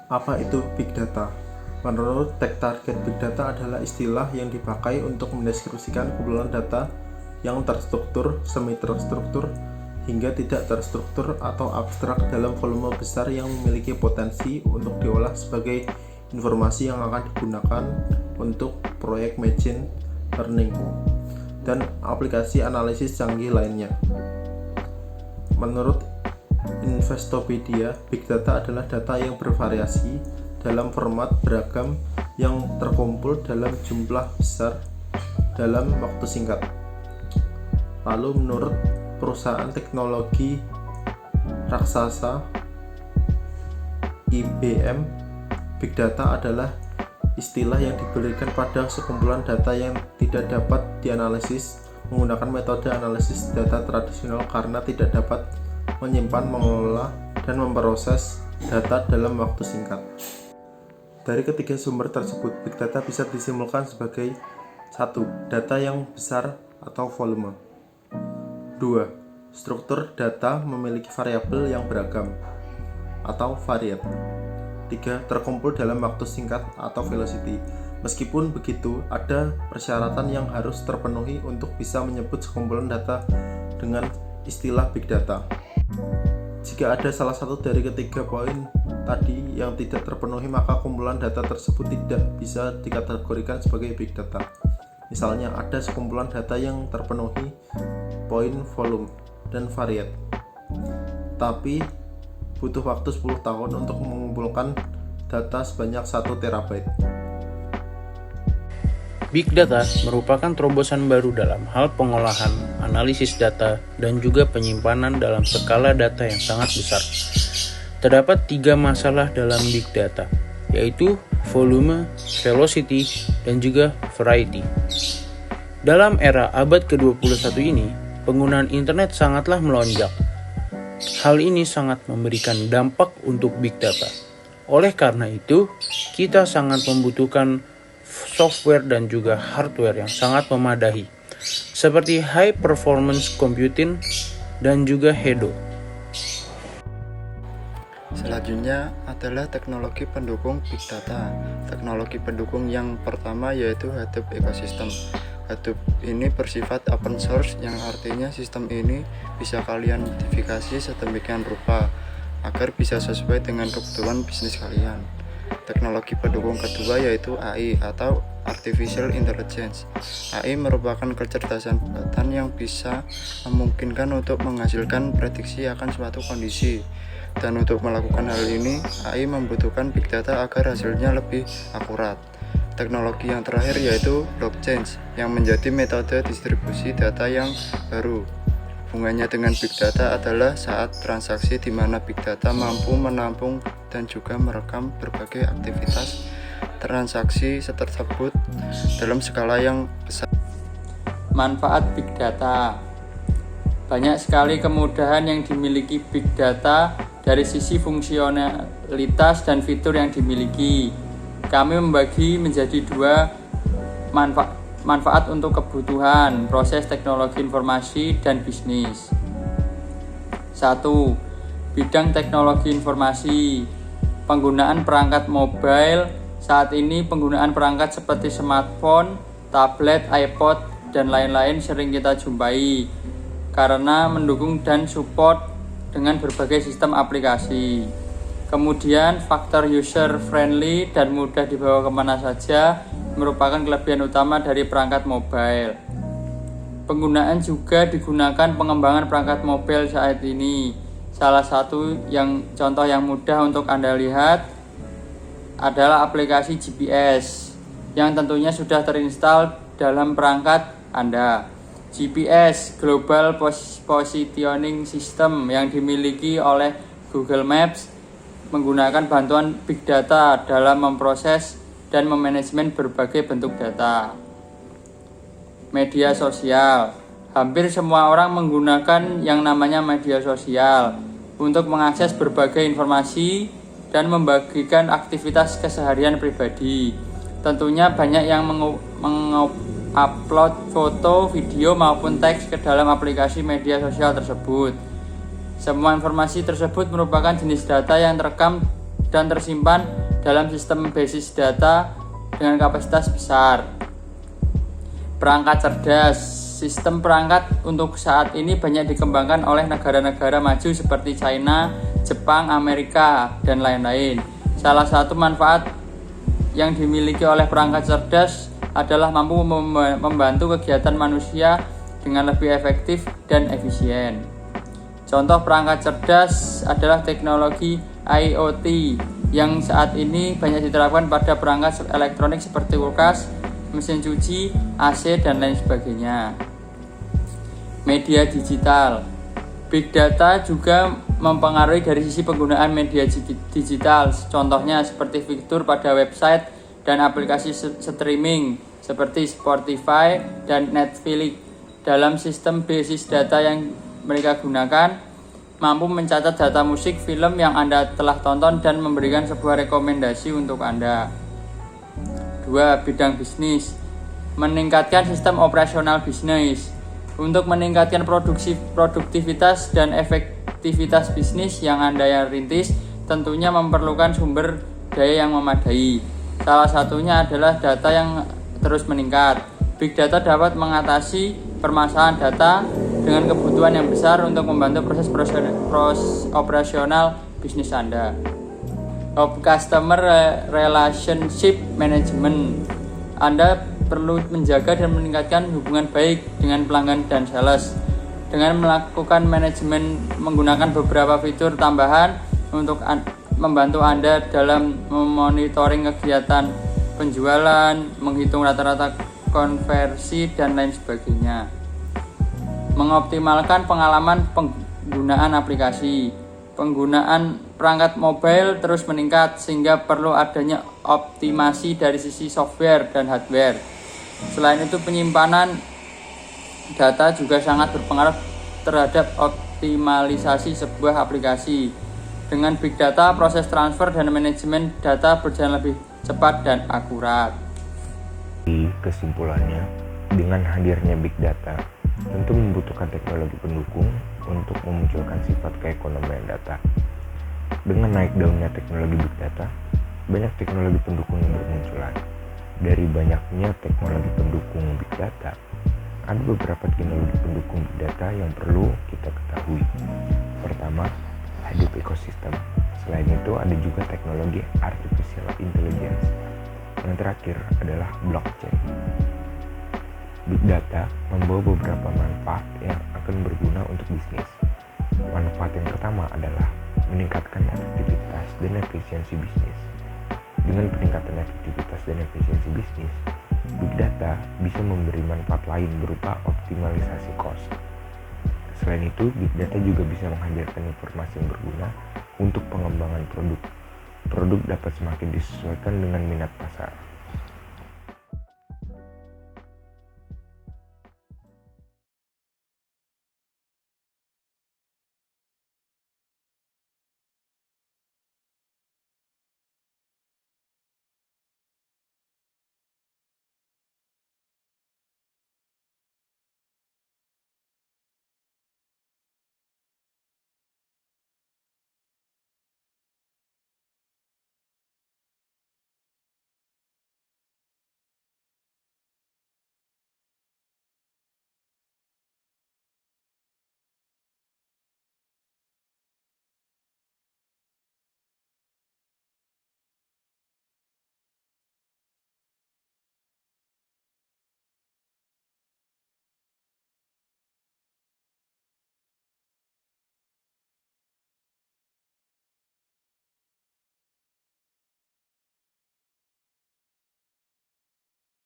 Apa itu Big Data? Menurut TechTarget, Big Data adalah istilah yang dipakai untuk mendeskripsikan kumpulan data yang terstruktur, semi-terstruktur, hingga tidak terstruktur atau abstrak dalam volume besar yang memiliki potensi untuk diolah sebagai informasi yang akan digunakan untuk proyek machine learning dan aplikasi analisis canggih lainnya. Menurut Investopedia, Big Data adalah data yang bervariasi dalam format beragam yang terkumpul dalam jumlah besar dalam waktu singkat. Lalu menurut perusahaan teknologi raksasa IBM, Big Data adalah istilah yang diberikan pada sekumpulan data yang tidak dapat dianalisis menggunakan metode analisis data tradisional karena tidak dapat menyimpan, mengelola, dan memproses data dalam waktu singkat. Dari ketiga sumber tersebut, Big Data bisa disimpulkan sebagai 1. Data yang besar atau volume. 2. Struktur data memiliki variabel yang beragam atau variat. 3. Terkumpul dalam waktu singkat atau velocity. Meskipun begitu, ada persyaratan yang harus terpenuhi untuk bisa menyebut sekumpulan data dengan istilah Big Data. Jika ada salah satu dari ketiga poin tadi yang tidak terpenuhi, maka kumpulan data tersebut tidak bisa dikategorikan sebagai Big Data. Misalnya, ada sekumpulan data yang terpenuhi poin volume dan variat, tapi butuh waktu 10 tahun untuk mengumpulkan data sebanyak 1 terabyte. Big Data merupakan terobosan baru dalam hal pengolahan, analisis data, dan juga penyimpanan dalam skala data yang sangat besar. Terdapat 3 masalah dalam Big Data, yaitu volume, velocity, dan juga variety. Dalam era abad ke-21 ini, penggunaan internet sangatlah melonjak. Hal ini sangat memberikan dampak untuk Big Data. Oleh karena itu, kita sangat membutuhkan software dan juga hardware yang sangat memadai, seperti high performance computing dan juga Hadoop. Selanjutnya adalah teknologi pendukung Big Data. Teknologi pendukung yang pertama yaitu Hadoop Ecosystem. Hadoop ini bersifat open source, yang artinya sistem ini bisa kalian modifikasi sedemikian rupa agar bisa sesuai dengan kebutuhan bisnis kalian. Teknologi pendukung kedua yaitu AI atau Artificial Intelligence. AI merupakan kecerdasan buatan yang bisa memungkinkan untuk menghasilkan prediksi akan suatu kondisi. Dan untuk melakukan hal ini, AI membutuhkan Big Data agar hasilnya lebih akurat. Teknologi yang terakhir yaitu blockchain, yang menjadi metode distribusi data yang baru. Hubungannya dengan Big Data adalah saat transaksi di mana Big Data mampu menampung dan juga merekam berbagai aktivitas transaksi tersebut dalam skala yang besar. Manfaat Big Data. Banyak sekali kemudahan yang dimiliki Big Data dari sisi fungsionalitas dan fitur yang dimiliki. Kami membagi menjadi 2 manfaat untuk kebutuhan, proses teknologi informasi, dan bisnis. 1. Bidang teknologi informasi. Penggunaan perangkat mobile. Saat ini penggunaan perangkat seperti smartphone, tablet, iPod, dan lain-lain sering kita jumpai karena mendukung dan support dengan berbagai sistem aplikasi. Kemudian faktor user friendly dan mudah dibawa kemana saja merupakan kelebihan utama dari perangkat mobile. Penggunaan juga digunakan pengembangan perangkat mobile saat ini. Salah satu contoh yang mudah untuk Anda lihat adalah aplikasi GPS yang tentunya sudah terinstall dalam perangkat Anda. GPS, Global Positioning System, yang dimiliki oleh Google Maps, menggunakan bantuan Big Data dalam memproses dan memanajemen berbagai bentuk data. Media sosial. Hampir semua orang menggunakan yang namanya media sosial untuk mengakses berbagai informasi dan membagikan aktivitas keseharian pribadi. Tentunya banyak yang mengupload foto, video maupun teks ke dalam aplikasi media sosial tersebut. Semua informasi tersebut merupakan jenis data yang terekam dan tersimpan dalam sistem basis data dengan kapasitas besar. Perangkat cerdas. Sistem perangkat untuk saat ini banyak dikembangkan oleh negara-negara maju seperti China, Jepang, Amerika, dan lain-lain. Salah satu manfaat yang dimiliki oleh perangkat cerdas adalah mampu membantu kegiatan manusia dengan lebih efektif dan efisien. Contoh perangkat cerdas adalah teknologi IoT yang saat ini banyak diterapkan pada perangkat elektronik seperti kulkas, mesin cuci, AC, dan lain sebagainya. Media digital. Big data juga mempengaruhi dari sisi penggunaan media digital. Contohnya seperti fitur pada website dan aplikasi streaming seperti Spotify dan Netflix. Dalam sistem basis data yang mereka gunakan, mampu mencatat data musik, film yang Anda telah tonton dan memberikan sebuah rekomendasi untuk Anda. 2. Bidang bisnis. Meningkatkan sistem operasional bisnis. Untuk meningkatkan produktivitas dan efektivitas bisnis yang Anda rintis, tentunya memerlukan sumber daya yang memadai. Salah satunya adalah data yang terus meningkat. Big data dapat mengatasi permasalahan data dengan kebutuhan yang besar untuk membantu proses operasional bisnis Anda. Customer Relationship Management. Anda perlu menjaga dan meningkatkan hubungan baik dengan pelanggan dan sales. Dengan melakukan manajemen menggunakan beberapa fitur tambahan untuk membantu Anda dalam memonitoring kegiatan penjualan, menghitung rata-rata konversi, dan lain sebagainya. Mengoptimalkan pengalaman penggunaan aplikasi. Penggunaan perangkat mobile terus meningkat sehingga perlu adanya optimasi dari sisi software dan hardware. Selain itu, penyimpanan data juga sangat berpengaruh terhadap optimalisasi sebuah aplikasi. Dengan big data, proses transfer dan manajemen data berjalan lebih cepat dan akurat. Kesimpulannya, dengan hadirnya big data, tentu membutuhkan teknologi pendukung untuk memunculkan sifat keekonomian data. Dengan naik daunnya teknologi big data, banyak teknologi pendukung yang bermunculan. Dari banyaknya teknologi pendukung big data, ada beberapa teknologi pendukung big data yang perlu kita ketahui. Pertama, Hadoop Ecosystem. Selain itu, ada juga teknologi Artificial Intelligence. Yang terakhir adalah blockchain. Big data membawa beberapa manfaat yang akan berguna untuk bisnis. Manfaat yang pertama adalah meningkatkan efektivitas dan efisiensi bisnis. Dengan peningkatan efektivitas dan efisiensi bisnis, big data bisa memberi manfaat lain berupa optimalisasi cost. Selain itu, big data juga bisa menghadirkan informasi yang berguna untuk pengembangan produk. Produk dapat semakin disesuaikan dengan minat pasar.